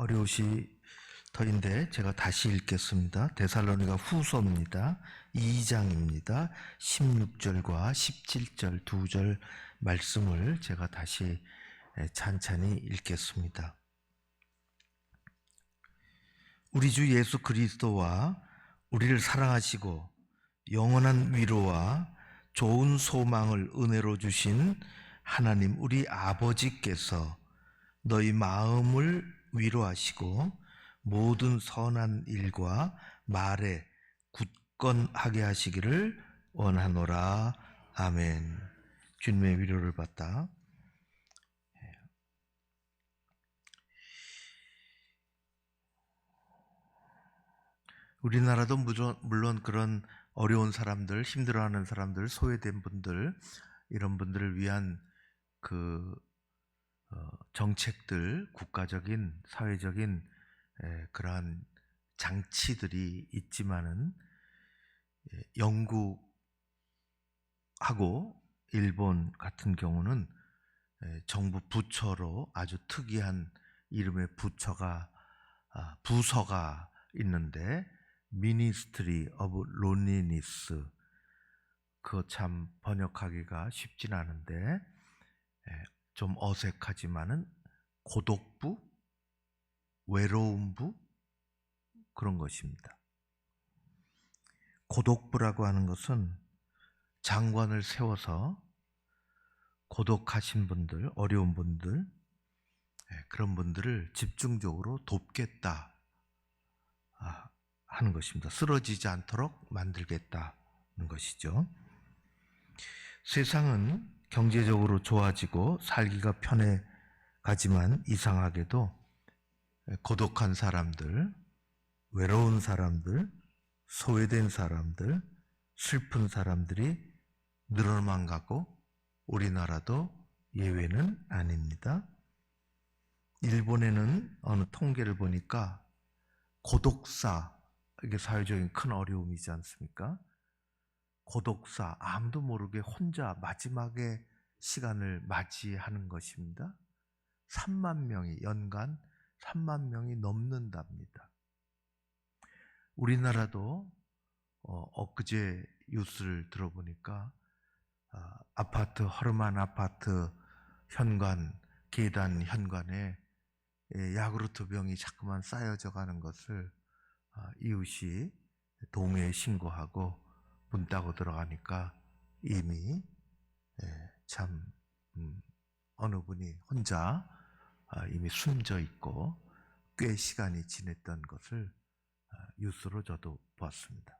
어려우시 터인데 제가 다시 읽겠습니다. 데살로니가 후서입니다. 2장입니다. 16절과 17절 두 절 말씀을 제가 다시 찬찬히 읽겠습니다. 우리 주 예수 그리스도와 우리를 사랑하시고 영원한 위로와 좋은 소망을 은혜로 주신 하나님 우리 아버지께서 너희 마음을 위로하시고 모든 선한 일과 말에 굳건하게 하시기를 원하노라. 아멘. 주님의 위로를 받다. 우리나라도 물론 그런 어려운 사람들, 힘들어하는 사람들, 소외된 분들, 이런 분들을 위한 정책들, 국가적인, 사회적인 그러한 장치들이 있지만은 영국하고 일본 같은 경우는 정부 부처로 아주 특이한 이름의 부서가 있는데 Ministry of Loneliness, 그거 참 번역하기가 쉽진 않은데 좀 어색하지만은 고독부, 외로움부, 그런 것입니다. 고독부라고 하는 것은 장관을 세워서 고독하신 분들, 어려운 분들, 그런 분들을 집중적으로 돕겠다 하는 것입니다. 쓰러지지 않도록 만들겠다는 것이죠. 세상은 경제적으로 좋아지고 살기가 편해가지만 이상하게도 고독한 사람들, 외로운 사람들, 소외된 사람들, 슬픈 사람들이 늘어만 가고 우리나라도 예외는 아닙니다. 일본에는 어느 통계를 보니까 고독사, 이게 사회적인 큰 어려움이지 않습니까? 고독사, 아무도 모르게 혼자 마지막에 시간을 맞이하는 것입니다. 3만 명이, 연간 3만 명이 넘는답니다. 우리나라도 엊그제 뉴스를 들어보니까 허름한 아파트 현관, 계단 현관에 야구르트 병이 자꾸만 쌓여져 가는 것을 이웃이 동해에 신고하고 문 따고 들어가니까 이미 어느 분이 혼자 이미 숨져 있고 꽤 시간이 지냈던 것을 뉴스로 저도 봤습니다.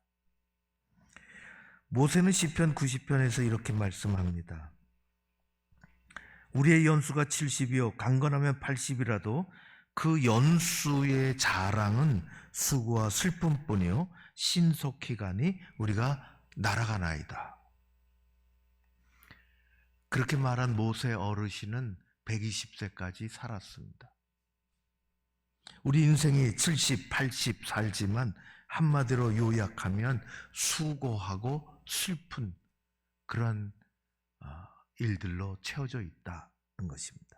모세는 시편 90편에서 이렇게 말씀합니다. 우리의 연수가 70이요 강건하면 80이라도 그 연수의 자랑은 수고와 슬픔뿐이요 신속히 가니 우리가 날아가나이다. 그렇게 말한 모세 어르신은 120세까지 살았습니다. 우리 인생이 70, 80 살지만 한마디로 요약하면 수고하고 슬픈 그런 일들로 채워져 있다는 것입니다.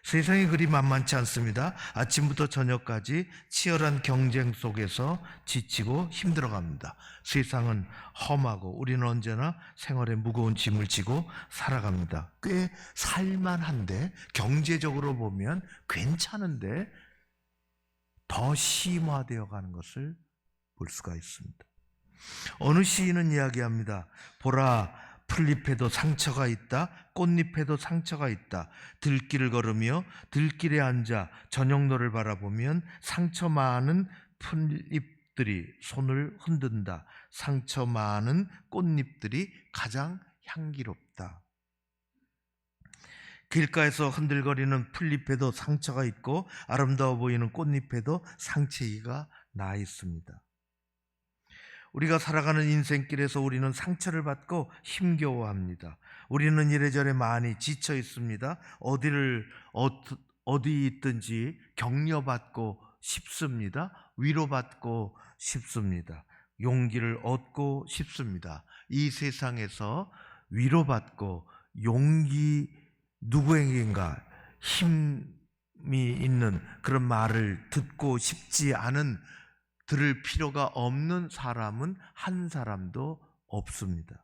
세상이 그리 만만치 않습니다. 아침부터 저녁까지 치열한 경쟁 속에서 지치고 힘들어갑니다. 세상은 험하고 우리는 언제나 생활에 무거운 짐을 지고 살아갑니다. 꽤 살만한데, 경제적으로 보면 괜찮은데 더 심화되어 가는 것을 볼 수가 있습니다. 어느 시인은 이야기합니다. 보라, 풀잎에도 상처가 있다. 꽃잎에도 상처가 있다. 들길을 걸으며 들길에 앉아 저녁노를 바라보면 상처 많은 풀잎들이 손을 흔든다. 상처 많은 꽃잎들이 가장 향기롭다. 길가에서 흔들거리는 풀잎에도 상처가 있고 아름다워 보이는 꽃잎에도 상처가 나 있습니다. 우리가 살아가는 인생길에서 우리는 상처를 받고 힘겨워합니다. 우리는 이래저래 많이 지쳐 있습니다. 어디 있든지 격려받고 싶습니다. 위로받고 싶습니다. 용기를 얻고 싶습니다. 이 세상에서 위로받고 용기, 누구에게인가 힘 있는 그런 말을 듣고 싶지 않은, 들을 필요가 없는 사람은 한 사람도 없습니다.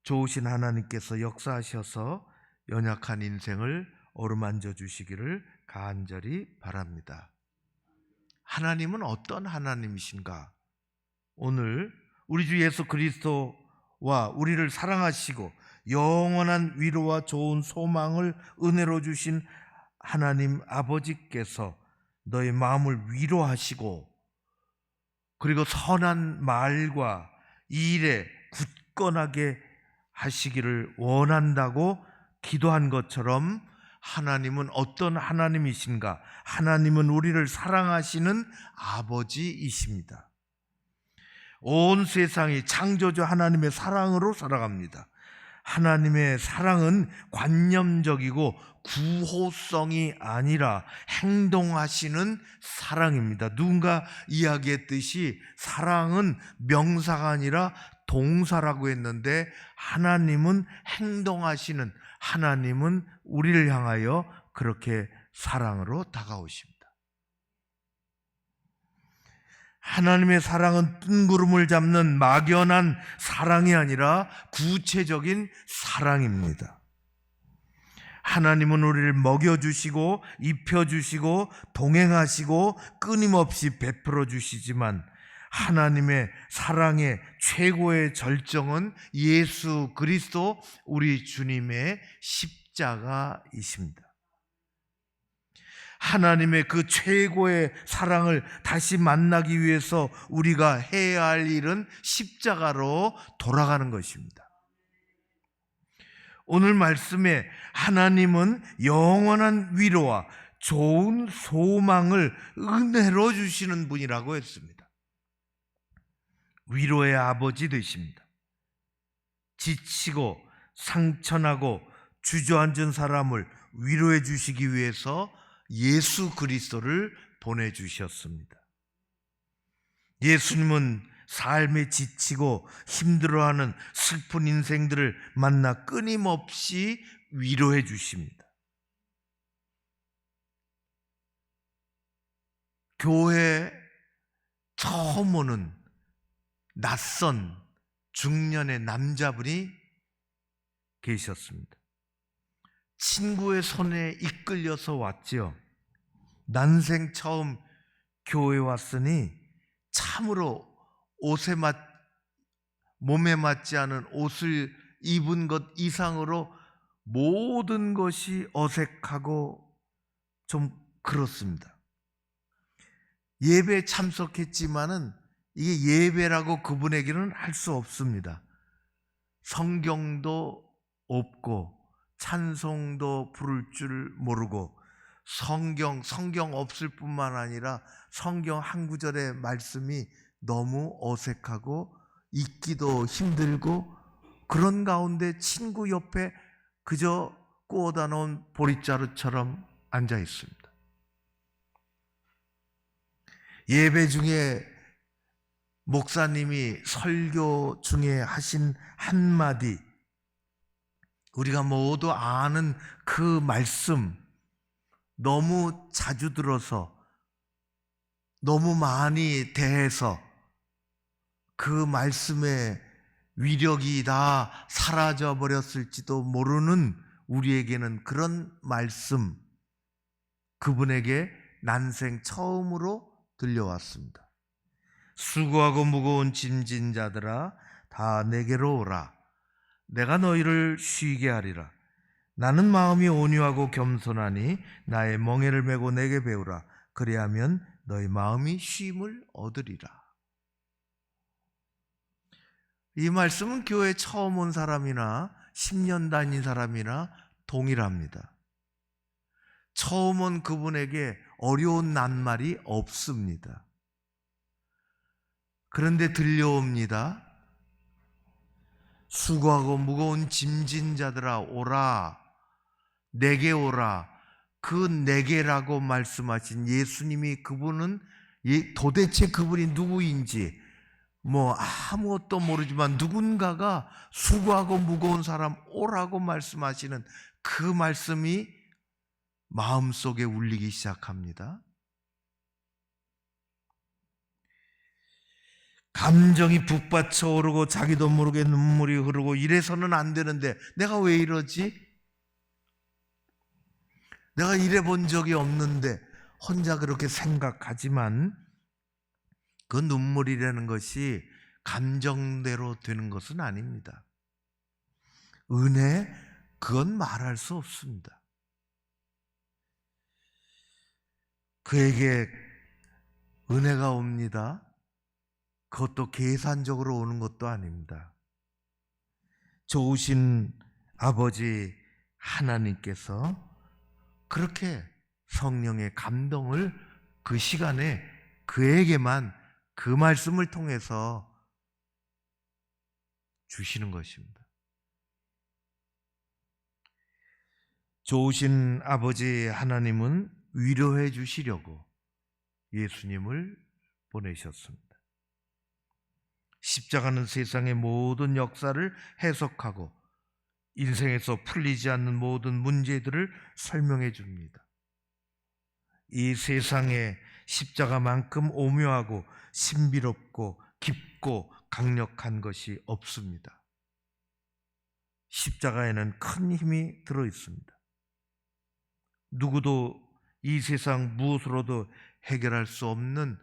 좋으신 하나님께서 역사하셔서 연약한 인생을 어루만져 주시기를 간절히 바랍니다. 하나님은 어떤 하나님이신가? 오늘 우리 주 예수 그리스도와 우리를 사랑하시고 영원한 위로와 좋은 소망을 은혜로 주신 하나님 아버지께서 너의 마음을 위로하시고, 그리고 선한 말과 일에 굳건하게 하시기를 원한다고 기도한 것처럼, 하나님은 어떤 하나님이신가? 하나님은 우리를 사랑하시는 아버지이십니다. 온 세상이 창조주 하나님의 사랑으로 살아갑니다. 하나님의 사랑은 관념적이고 구호성이 아니라 행동하시는 사랑입니다. 누군가 이야기했듯이 사랑은 명사가 아니라 동사라고 했는데, 하나님은 행동하시는, 하나님은 우리를 향하여 그렇게 사랑으로 다가오십니다. 하나님의 사랑은 뜬구름을 잡는 막연한 사랑이 아니라 구체적인 사랑입니다. 하나님은 우리를 먹여주시고 입혀주시고 동행하시고 끊임없이 베풀어 주시지만, 하나님의 사랑의 최고의 절정은 예수 그리스도 우리 주님의 십자가이십니다. 하나님의 그 최고의 사랑을 다시 만나기 위해서 우리가 해야 할 일은 십자가로 돌아가는 것입니다. 오늘 말씀에 하나님은 영원한 위로와 좋은 소망을 은혜로 주시는 분이라고 했습니다. 위로의 아버지 되십니다. 지치고 상처나고 주저앉은 사람을 위로해 주시기 위해서 예수 그리스도를 보내주셨습니다. 예수님은 삶에 지치고 힘들어하는 슬픈 인생들을 만나 끊임없이 위로해 주십니다. 교회에 처음 오는 낯선 중년의 남자분이 계셨습니다. 친구의 손에 이끌려서 왔지요. 난생 처음 교회 왔으니 참으로 몸에 맞지 않은 옷을 입은 것 이상으로 모든 것이 어색하고 좀 그렇습니다. 예배에 참석했지만은 이게 예배라고 그분에게는 할 수 없습니다. 성경도 없고 찬송도 부를 줄 모르고, 성경 없을 뿐만 아니라 성경 한 구절의 말씀이 너무 어색하고 읽기도 힘들고, 그런 가운데 친구 옆에 그저 구워다 놓은 보릿자루처럼 앉아 있습니다. 예배 중에 목사님이 설교 중에 하신 한마디, 우리가 모두 아는 그 말씀, 너무 자주 들어서 너무 많이 대해서 그 말씀의 위력이 다 사라져 버렸을지도 모르는 우리에게는 그런 말씀, 그분에게 난생 처음으로 들려왔습니다. 수고하고 무거운 짐진 자들아 다 내게로 오라. 내가 너희를 쉬게 하리라. 나는 마음이 온유하고 겸손하니 나의 멍에를 메고 내게 배우라. 그리하면 너희 마음이 쉼을 얻으리라. 이 말씀은 교회에 처음 온 사람이나 10년 다닌 사람이나 동일합니다. 처음 온 그분에게 어려운 낱말이 없습니다. 그런데 들려옵니다. 수고하고 무거운 짐진 자들아 오라. 내게 오라. 그 내게라고 말씀하신 예수님이, 그분은 도대체 그분이 누구인지 아무것도 모르지만 누군가가 수고하고 무거운 사람 오라고 말씀하시는 그 말씀이 마음속에 울리기 시작합니다. 감정이 북받쳐 오르고 자기도 모르게 눈물이 흐르고 이래서는 안 되는데 내가 왜 이러지? 내가 이래 본 적이 없는데 혼자 그렇게 생각하지만 그 눈물이라는 것이 감정대로 되는 것은 아닙니다. 은혜, 그건 말할 수 없습니다. 그에게 은혜가 옵니다. 그것도 계산적으로 오는 것도 아닙니다. 좋으신 아버지 하나님께서 그렇게 성령의 감동을 그 시간에 그에게만 그 말씀을 통해서 주시는 것입니다. 좋으신 아버지 하나님은 위로해 주시려고 예수님을 보내셨습니다. 십자가는 세상의 모든 역사를 해석하고 인생에서 풀리지 않는 모든 문제들을 설명해 줍니다. 이 세상에 십자가만큼 오묘하고 신비롭고 깊고 강력한 것이 없습니다. 십자가에는 큰 힘이 들어 있습니다. 누구도 이 세상 무엇으로도 해결할 수 없는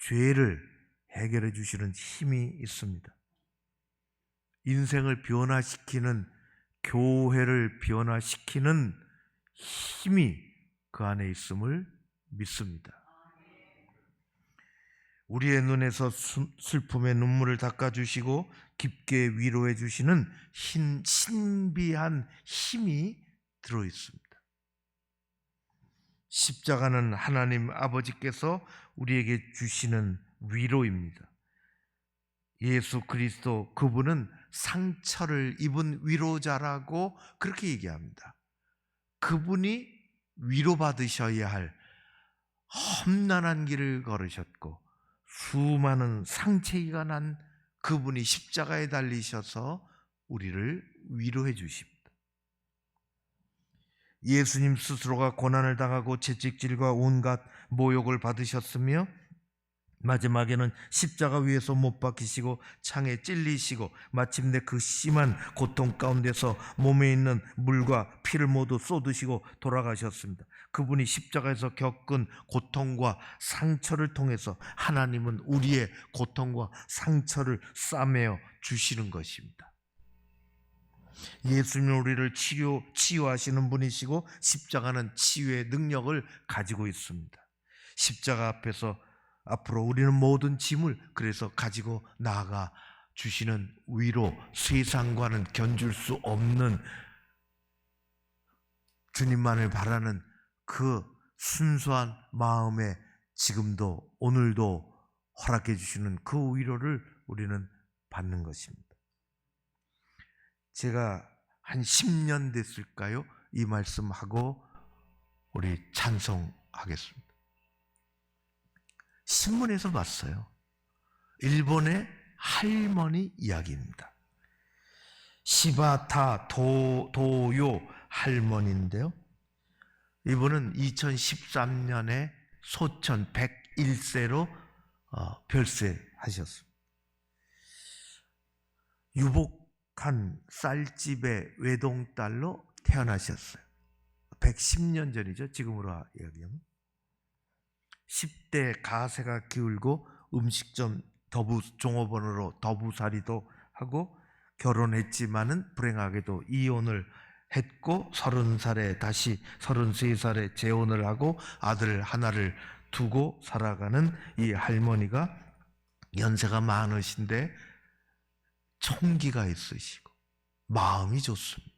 죄를 해결해 주시는 힘이 있습니다. 인생을 변화시키는, 교회를 변화시키는 힘이 그 안에 있음을 믿습니다. 우리의 눈에서 슬픔의 눈물을 닦아주시고 깊게 위로해 주시는 신비한 힘이 들어있습니다. 십자가는 하나님 아버지께서 우리에게 주시는 위로입니다. 예수 그리스도, 그분은 상처를 입은 위로자라고 그렇게 얘기합니다. 그분이 위로받으셔야 할 험난한 길을 걸으셨고 수많은 상처가 난 그분이 십자가에 달리셔서 우리를 위로해 주십니다. 예수님 스스로가 고난을 당하고 채찍질과 온갖 모욕을 받으셨으며 마지막에는 십자가 위에서 못 박히시고 창에 찔리시고 마침내 그 심한 고통 가운데서 몸에 있는 물과 피를 모두 쏟으시고 돌아가셨습니다. 그분이 십자가에서 겪은 고통과 상처를 통해서 하나님은 우리의 고통과 상처를 싸매어 주시는 것입니다. 예수님은 우리를 치유하시는 분이시고 십자가는 치유의 능력을 가지고 있습니다. 십자가 앞으로 우리는 모든 짐을 그래서 가지고 나아가 주시는 위로, 세상과는 견줄 수 없는 주님만을 바라는 그 순수한 마음에 지금도 오늘도 허락해 주시는 그 위로를 우리는 받는 것입니다. 제가 한 10년 됐을까요? 이 말씀하고 우리 찬송하겠습니다. 신문에서 봤어요. 일본의 할머니 이야기입니다. 시바타 도요 할머니인데요. 이분은 2013년에 소천 101세로 별세하셨습니다. 유복한 쌀집의 외동딸로 태어나셨어요. 110년 전이죠. 지금으로 이야기하면. 10대 가세가 기울고 음식점 종업원으로 더부살이도 하고 결혼했지만은 불행하게도 이혼을 했고 30살에 다시 33살에 재혼을 하고 아들 하나를 두고 살아가는 이 할머니가 연세가 많으신데 총기가 있으시고 마음이 좋습니다.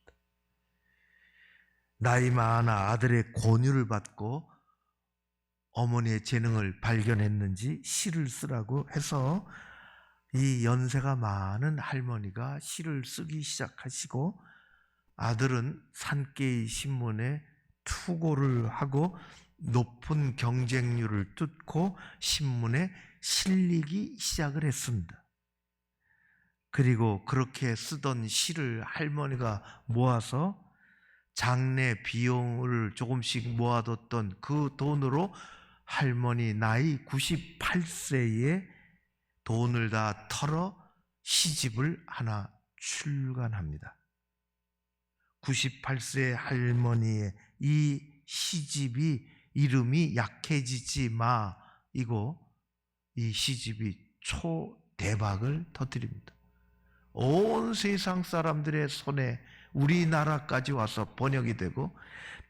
나이 많아 아들의 권유를 받고 어머니의 재능을 발견했는지 시를 쓰라고 해서 이 연세가 많은 할머니가 시를 쓰기 시작하시고 아들은 산케이 신문에 투고를 하고 높은 경쟁률을 뚫고 신문에 실리기 시작을 했습니다. 그리고 그렇게 쓰던 시를 할머니가 모아서 장례 비용을 조금씩 모아뒀던 그 돈으로 할머니 나이 98세에 돈을 다 털어 시집을 하나 출간합니다. 98세 할머니의 이 시집이 이름이 약해지지 마 이고 이 시집이 초대박을 터뜨립니다. 온 세상 사람들의 손에 우리나라까지 와서 번역이 되고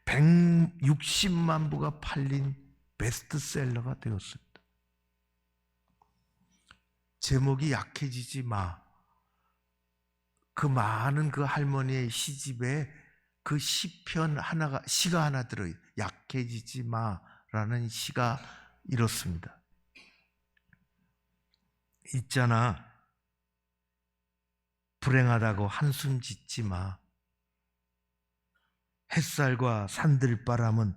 160만 부가 팔린 베스트셀러가 되었습니다. 제목이 약해지지 마. 그 많은 그 할머니의 시집에 그 시가 하나 들어요. 약해지지 마라는 시가 이렇습니다. 있잖아. 불행하다고 한숨 짓지 마. 햇살과 산들바람은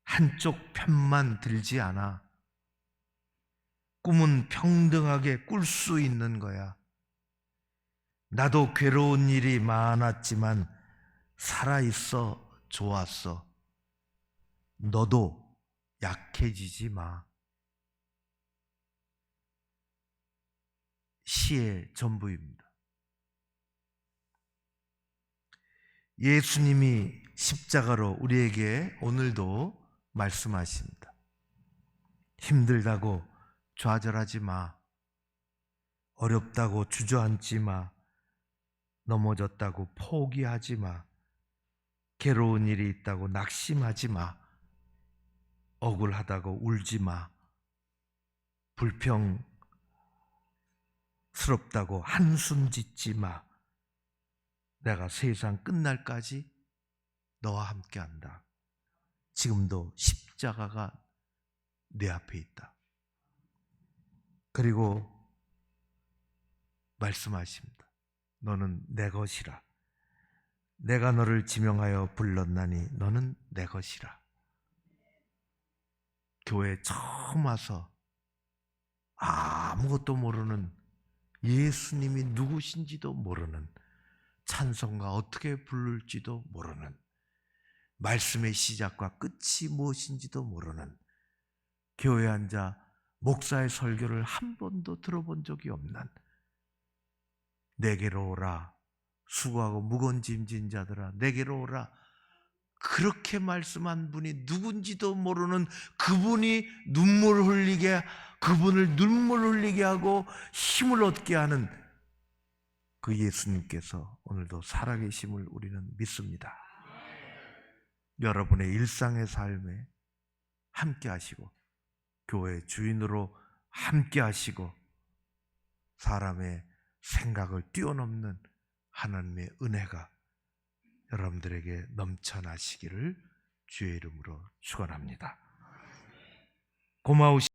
한쪽 편만 들지 않아. 꿈은 평등하게 꿀 수 있는 거야. 나도 괴로운 일이 많았지만 살아있어 좋았어. 너도 약해지지 마. 시의 전부입니다. 예수님이 십자가로 우리에게 오늘도 말씀하십니다. 힘들다고 좌절하지 마. 어렵다고 주저앉지 마. 넘어졌다고 포기하지 마. 괴로운 일이 있다고 낙심하지 마. 억울하다고 울지 마. 불평스럽다고 한숨 짓지 마. 내가 세상 끝날까지 너와 함께한다. 지금도 십자가가 내 앞에 있다. 그리고 말씀하십니다. 너는 내 것이라. 내가 너를 지명하여 불렀나니 너는 내 것이라. 교회에 처음 와서 아무것도 모르는, 예수님이 누구신지도 모르는, 찬송가 어떻게 부를지도 모르는, 말씀의 시작과 끝이 무엇인지도 모르는, 교회에 앉아 목사의 설교를 한 번도 들어본 적이 없는, 내게로 오라 수고하고 무거운 짐진 자들아 내게로 오라, 그렇게 말씀한 분이 누군지도 모르는 그분이 그분을 눈물 흘리게 하고 힘을 얻게 하는 그 예수님께서 오늘도 살아계심을 우리는 믿습니다. 여러분의 일상의 삶에 함께 하시고 교회 주인으로 함께 하시고 사람의 생각을 뛰어넘는 하나님의 은혜가 여러분들에게 넘쳐나시기를 주의 이름으로 축원합니다. 고마우신